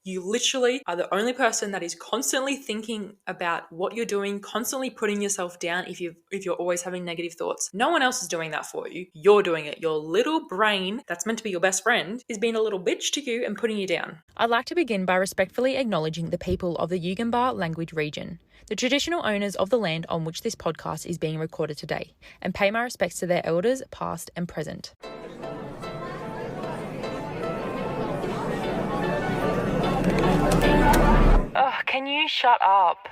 You literally are the only person that is constantly thinking about what you're doing, constantly putting yourself down if you're always having negative thoughts. No one else is doing that for you. You're doing it. Your little brain that's meant to be your best friend is being a little bitch to you and putting you down. I'd like to begin by respectfully acknowledging the people of the Yugambeh language region, the traditional owners of the land on which this podcast is being recorded today, and pay my respects to their elders, past and present. Oh, can you shut up?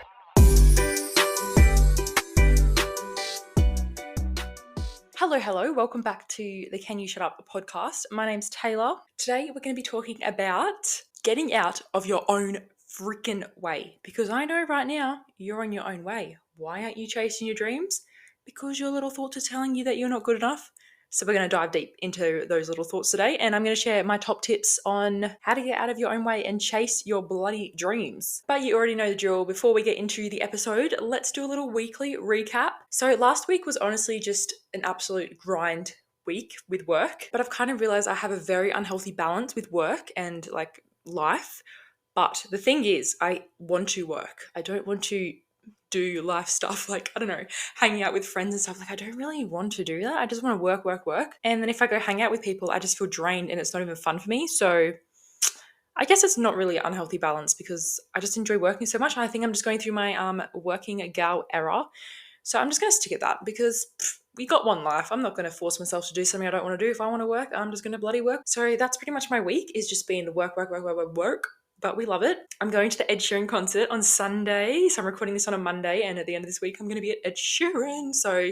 Hello. Welcome back to the Can You Shut Up podcast. My name's Taylor. Today we're going to be talking about getting out of your own freaking way. Because I know right now you're on your own way. Why aren't you chasing your dreams? Because your little thoughts are telling you that you're not good enough. So we're going to dive deep into those little thoughts today, and I'm going to share my top tips on how to get out of your own way and chase your bloody dreams. But you already know the drill. Before we get into the episode, let's do a little weekly recap. So last week was honestly just an absolute grind week with work, but I've kind of realized I have a very unhealthy balance with work and like life. But the thing is, I want to work. I don't want to do life stuff like, I don't know, hanging out with friends and stuff. Like, I don't really want to do that. I just want to work. And then if I go hang out with people, I just feel drained and it's not even fun for me. So I guess it's not really an unhealthy balance because I just enjoy working so much. And I think I'm just going through my working gal era. So I'm just going to stick at that because we got one life. I'm not going to force myself to do something I don't want to do. If I want to work, I'm just going to bloody work. So that's pretty much my week, is just being work. But we love it. I'm going to the Ed Sheeran concert on Sunday. So I'm recording this on a Monday, and at the end of this week, I'm going to be at Ed Sheeran. So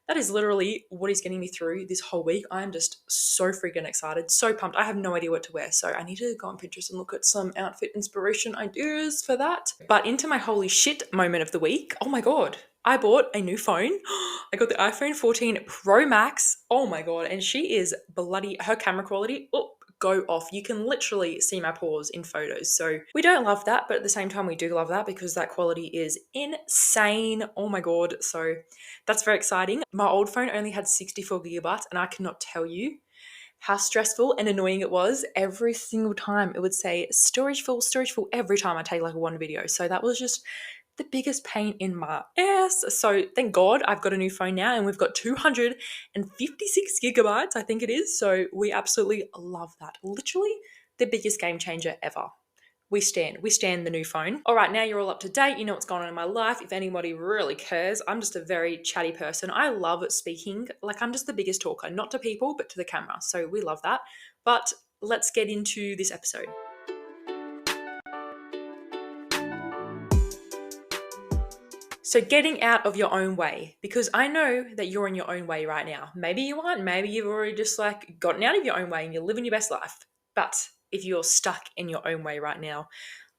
that is literally what is getting me through this whole week. I'm just so freaking excited, so pumped. I have no idea what to wear. So I need to go on Pinterest and look at some outfit inspiration ideas for that. But into my holy shit moment of the week. Oh my God. I bought a new phone. I got the iPhone 14 Pro Max. Oh my God. And she is bloody, her camera quality, go off. You can literally see my pores in photos. So we don't love that, but at the same time we do love that because that quality is insane. Oh my God. So that's very exciting. My old phone only had 64 gigabytes and I cannot tell you how stressful and annoying it was. Every single time it would say storage full every time I take like one video. So that was just the biggest pain in my ass. So thank God I've got a new phone now and we've got 256 gigabytes, I think it is. So we absolutely love that. Literally the biggest game changer ever. We stand the new phone. All right, now you're all up to date. You know what's going on in my life. If anybody really cares, I'm just a very chatty person. I love speaking. Like, I'm just the biggest talker, not to people, but to the camera. So we love that. But let's get into this episode. So getting out of your own way, because I know that you're in your own way right now. Maybe you aren't. Maybe you've already just like gotten out of your own way and you're living your best life. But if you're stuck in your own way right now,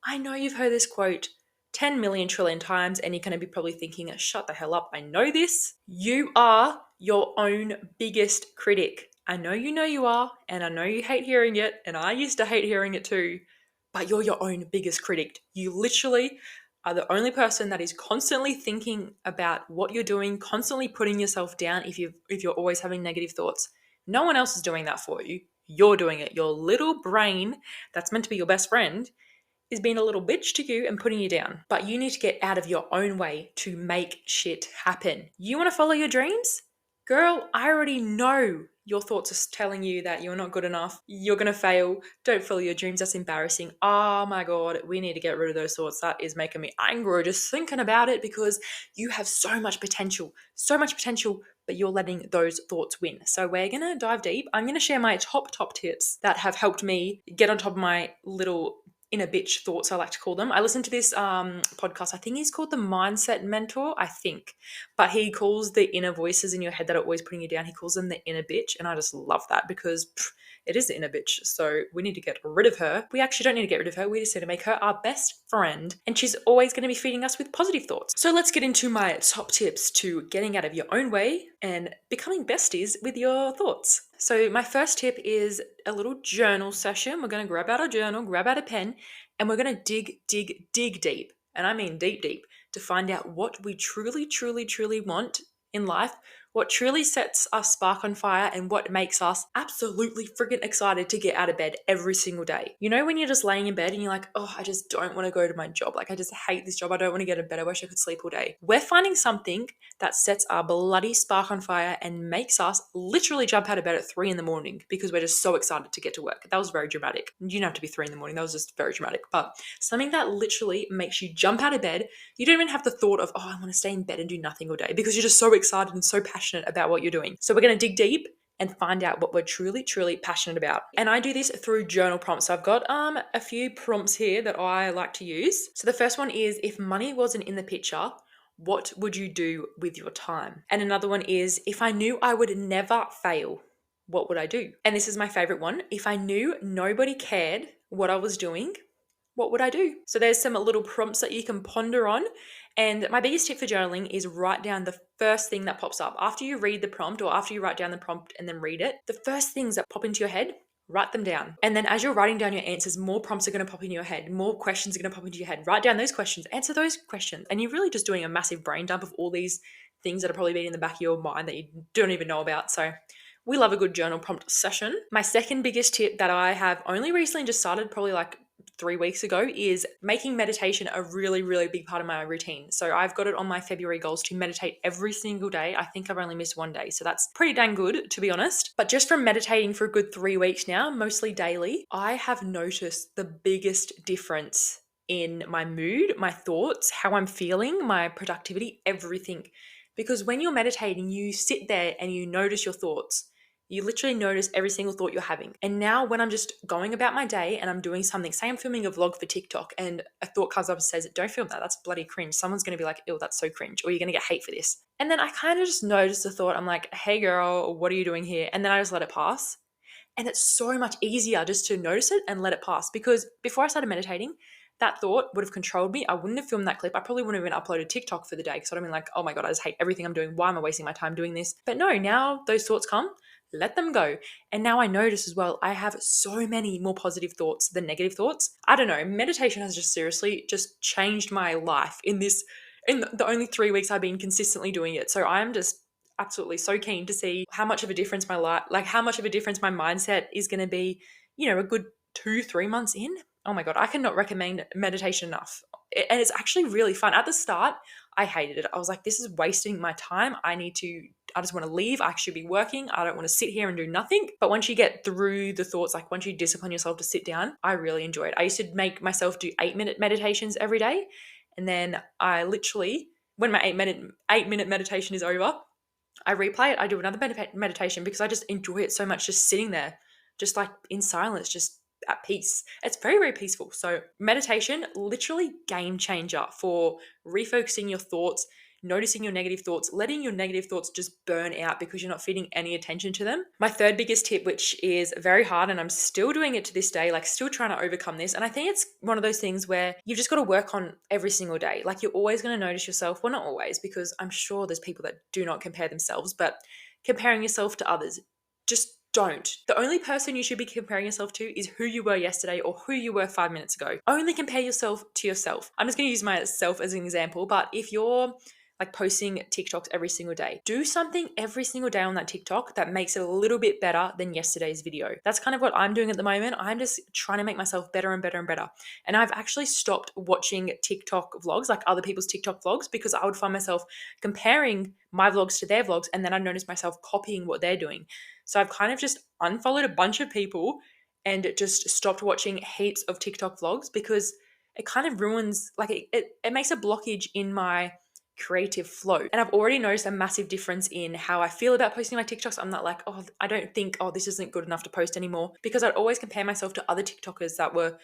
I know you've heard this quote 10 million trillion times and you're going to be probably thinking, shut the hell up. I know this. You are your own biggest critic. I know you are, and I know you hate hearing it, and I used to hate hearing it too, but you're your own biggest critic. You literally are the only person that is constantly thinking about what you're doing, constantly putting yourself down if you're always having negative thoughts. No one else is doing that for you. You're doing it. Your little brain that's meant to be your best friend is being a little bitch to you and putting you down. But you need to get out of your own way to make shit happen. You want to follow your dreams? Girl, I already know your thoughts are telling you that you're not good enough, you're going to fail, don't follow your dreams, that's embarrassing. Oh my God, we need to get rid of those thoughts. That is making me angry just thinking about it because you have so much potential, but you're letting those thoughts win. So we're going to dive deep. I'm going to share my top tips that have helped me get on top of my little inner bitch thoughts, I like to call them. I listened to this podcast. I think he's called The Mindset Mentor, I think. But he calls the inner voices in your head that are always putting you down, he calls them the inner bitch. And I just love that because it is the inner bitch. So we need to get rid of her. We actually don't need to get rid of her. We just need to make her our best friend. And she's always going to be feeding us with positive thoughts. So let's get into my top tips to getting out of your own way and becoming besties with your thoughts. So my first tip is a little journal session. We're going to grab out our journal, grab out a pen, and we're going to dig deep. And I mean deep, to find out what we truly want in life, what truly sets us spark on fire and what makes us absolutely freaking excited to get out of bed every single day. You know, when you're just laying in bed and you're like, oh, I just don't want to go to my job. Like, I just hate this job. I don't want to get out of bed. I wish I could sleep all day. We're finding something that sets our bloody spark on fire and makes us literally jump out of bed at 3 in the morning because we're just so excited to get to work. That was very dramatic. You didn't have to be 3 in the morning. That was just very dramatic. But something that literally makes you jump out of bed. You don't even have the thought of, oh, I want to stay in bed and do nothing all day because you're just so excited and so passionate about what you're doing. So we're going to dig deep and find out what we're truly, truly passionate about. And I do this through journal prompts. So I've got a few prompts here that I like to use. So the first one is, if money wasn't in the picture, what would you do with your time? And another one is, if I knew I would never fail, what would I do? And this is my favorite one. If I knew nobody cared what I was doing, what would I do? So there's some little prompts that you can ponder on. And my biggest tip for journaling is write down the first thing that pops up. After you read the prompt, or after you write down the prompt and then read it, the first things that pop into your head, write them down. And then as you're writing down your answers, more prompts are going to pop into your head, more questions are going to pop into your head. Write down those questions, answer those questions. And you're really just doing a massive brain dump of all these things that are probably been in the back of your mind that you don't even know about. So we love a good journal prompt session. My second biggest tip that I have only recently just started, probably like 3 weeks ago, is making meditation a really, really big part of my routine. So I've got it on my February goals to meditate every single day. I think I've only missed one day. So that's pretty dang good, to be honest. But just from meditating for a good 3 weeks now, mostly daily, I have noticed the biggest difference in my mood, my thoughts, how I'm feeling, my productivity, everything. Because when you're meditating, you sit there and you notice your thoughts. You literally notice every single thought you're having. And now when I'm just going about my day and I'm doing something, say I'm filming a vlog for TikTok and a thought comes up and says, don't film that, that's bloody cringe. Someone's going to be like, ew, that's so cringe. Or you're going to get hate for this. And then I kind of just notice the thought. I'm like, hey girl, what are you doing here? And then I just let it pass. And it's so much easier just to notice it and let it pass. Because before I started meditating, that thought would have controlled me. I wouldn't have filmed that clip. I probably wouldn't have even uploaded TikTok for the day because I'd have been like, oh my God, I just hate everything I'm doing. Why am I wasting my time doing this? But no, now those thoughts come, let them go. And now I notice as well, I have so many more positive thoughts than negative thoughts. I don't know. Meditation has just seriously just changed my life in the only 3 weeks I've been consistently doing it. So I'm just absolutely so keen to see how much of a difference how much of a difference my mindset is going to be, a good 2-3 months in. Oh my God, I cannot recommend meditation enough. And it's actually really fun. At the start, I hated it. I was like, this is wasting my time. I just want to leave. I should be working. I don't want to sit here and do nothing. But once you get through the thoughts, like once you discipline yourself to sit down, I really enjoy it. I used to make myself do 8-minute meditations every day. And then I literally, when my 8-minute meditation is over, I replay it. I do another meditation because I just enjoy it so much, just sitting there, just like in silence, just at peace. It's very, very peaceful. So meditation, literally game changer for refocusing your thoughts, noticing your negative thoughts, letting your negative thoughts just burn out because you're not feeding any attention to them. My third biggest tip, which is very hard and I'm still doing it to this day, like still trying to overcome this. And I think it's one of those things where you've just got to work on every single day. Like you're always going to notice yourself. Well, not always, because I'm sure there's people that do not compare themselves, but comparing yourself to others, just don't. The only person you should be comparing yourself to is who you were yesterday or who you were 5 minutes ago. Only compare yourself to yourself. I'm just going to use myself as an example, but if you're like posting TikToks every single day, do something every single day on that TikTok that makes it a little bit better than yesterday's video. That's kind of what I'm doing at the moment. I'm just trying to make myself better and better and better. And I've actually stopped watching TikTok vlogs, like other people's TikTok vlogs, because I would find myself comparing my vlogs to their vlogs and then I'd notice myself copying what they're doing. So I've kind of just unfollowed a bunch of people and just stopped watching heaps of TikTok vlogs because it kind of ruins, like it makes a blockage in my creative flow. And I've already noticed a massive difference in how I feel about posting my TikToks. I'm not like, oh, I don't think, oh, this isn't good enough to post anymore, because I'd always compare myself to other TikTokers that were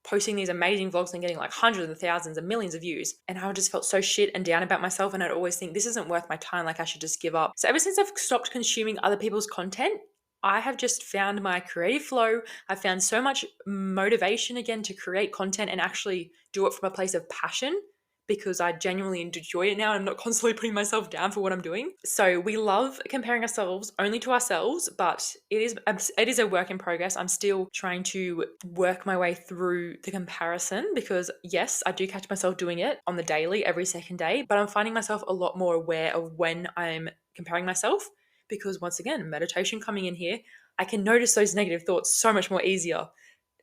posting these amazing vlogs and getting like hundreds of thousands and millions of views. And I just felt so shit and down about myself. And I'd always think this isn't worth my time. Like I should just give up. So ever since I've stopped consuming other people's content, I have just found my creative flow. I've found so much motivation again to create content and actually do it from a place of passion, because I genuinely enjoy it now. I'm not constantly putting myself down for what I'm doing. So we love comparing ourselves only to ourselves, but it is a work in progress. I'm still trying to work my way through the comparison because yes, I do catch myself doing it on the daily, every second day, but I'm finding myself a lot more aware of when I'm comparing myself, because once again, meditation coming in here, I can notice those negative thoughts so much more easier,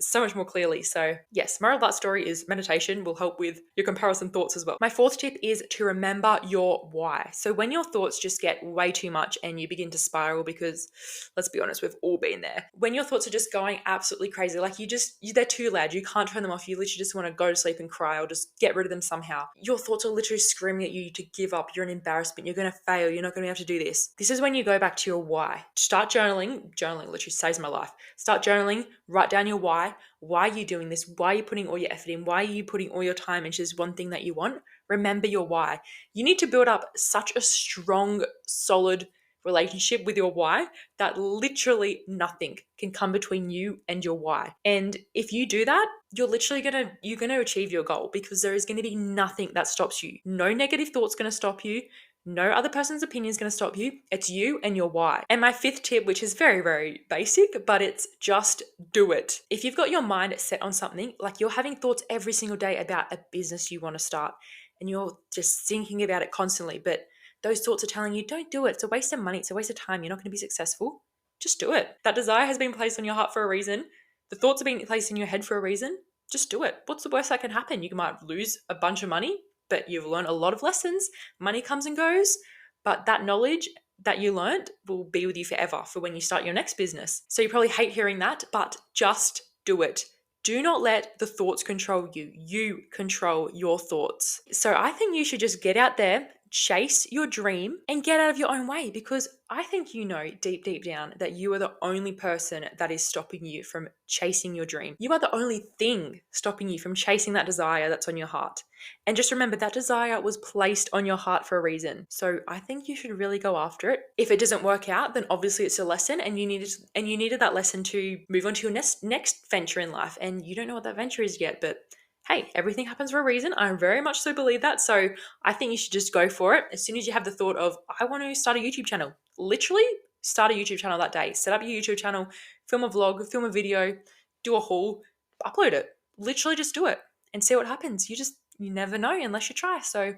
so much more clearly. So yes, moral of that story is meditation will help with your comparison thoughts as well. My fourth tip is to remember your why. So when your thoughts just get way too much and you begin to spiral, because let's be honest, we've all been there. When your thoughts are just going absolutely crazy, like they're too loud, you can't turn them off, you literally just want to go to sleep and cry or just get rid of them somehow. Your thoughts are literally screaming at you to give up, you're an embarrassment, you're going to fail, you're not going to be able to do this. This is when you go back to your why. Start journaling. Journaling literally saves my life. Start journaling, write down your why. Why are you doing this? Why are you putting all your effort in? Why are you putting all your time into this one thing that you want? Remember your why. You need to build up such a strong, solid relationship with your why that literally nothing can come between you and your why. And if you do that, you're going to achieve your goal, because there is going to be nothing that stops you. No negative thoughts going to stop you. No other person's opinion is going to stop you. It's you and your why. And my fifth tip, which is very, very basic, but it's just do it. If you've got your mind set on something, like you're having thoughts every single day about a business you want to start, and you're just thinking about it constantly, but those thoughts are telling you, don't do it. It's a waste of money. It's a waste of time. You're not going to be successful. Just do it. That desire has been placed on your heart for a reason. The thoughts are being placed in your head for a reason. Just do it. What's the worst that can happen? You might lose a bunch of money, but you've learned a lot of lessons. Money comes and goes, but that knowledge that you learned will be with you forever for when you start your next business. So you probably hate hearing that, but just do it. Do not let the thoughts control you. You control your thoughts. So I think you should just get out there, chase your dream, and get out of your own way, because I think you know deep, deep down that you are the only person that is stopping you from chasing your dream. You are the only thing stopping you from chasing that desire that's on your heart. And just remember, that desire was placed on your heart for a reason. So I think you should really go after it. If it doesn't work out, then obviously it's a lesson, and you needed that lesson to move on to your next venture in life. And you don't know what that venture is yet, but hey, everything happens for a reason. I very much so believe that. So I think you should just go for it. As soon as you have the thought of, I want to start a YouTube channel, literally start a YouTube channel that day. Set up your YouTube channel, film a vlog, film a video, do a haul, upload it. Literally just do it and see what happens. You never know unless you try. So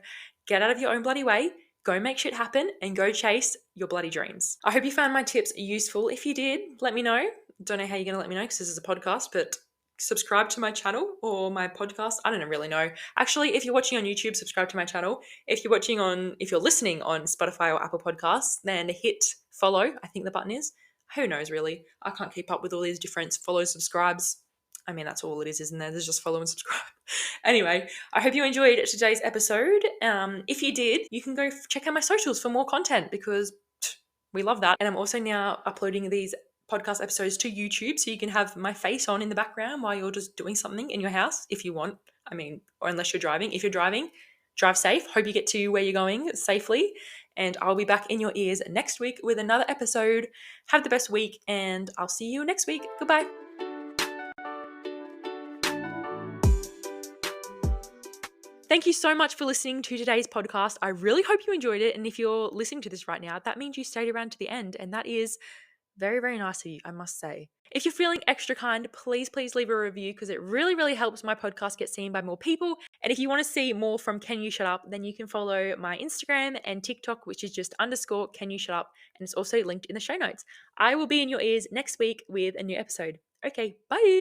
get out of your own bloody way, go make shit happen, and go chase your bloody dreams. I hope you found my tips useful. If you did, let me know. Don't know how you're going to let me know, because this is a podcast, but subscribe to my channel or my podcast. I don't really know. Actually, if you're watching on YouTube, subscribe to my channel. If you're listening on Spotify or Apple Podcasts, then hit follow. I think the button is. Who knows, really? I can't keep up with all these different follows, subscribes. I mean, that's all it is, isn't there? There's just follow and subscribe. Anyway, I hope you enjoyed today's episode. If you did, you can go check out my socials for more content, because we love that. And I'm also now uploading these podcast episodes to YouTube, so you can have my face on in the background while you're just doing something in your house if you want. I mean, or unless you're driving. If you're driving, drive safe. Hope you get to where you're going safely. And I'll be back in your ears next week with another episode. Have the best week, and I'll see you next week. Goodbye. Thank you so much for listening to today's podcast. I really hope you enjoyed it. And if you're listening to this right now, that means you stayed around to the end. And that is very, very nice of you, I must say. If you're feeling extra kind, please leave a review, because it really, really helps my podcast get seen by more people. And if you want to see more from Can You Shut Up, then you can follow my Instagram and TikTok, which is just _Can You Shut Up. And it's also linked in the show notes. I will be in your ears next week with a new episode. Okay, bye.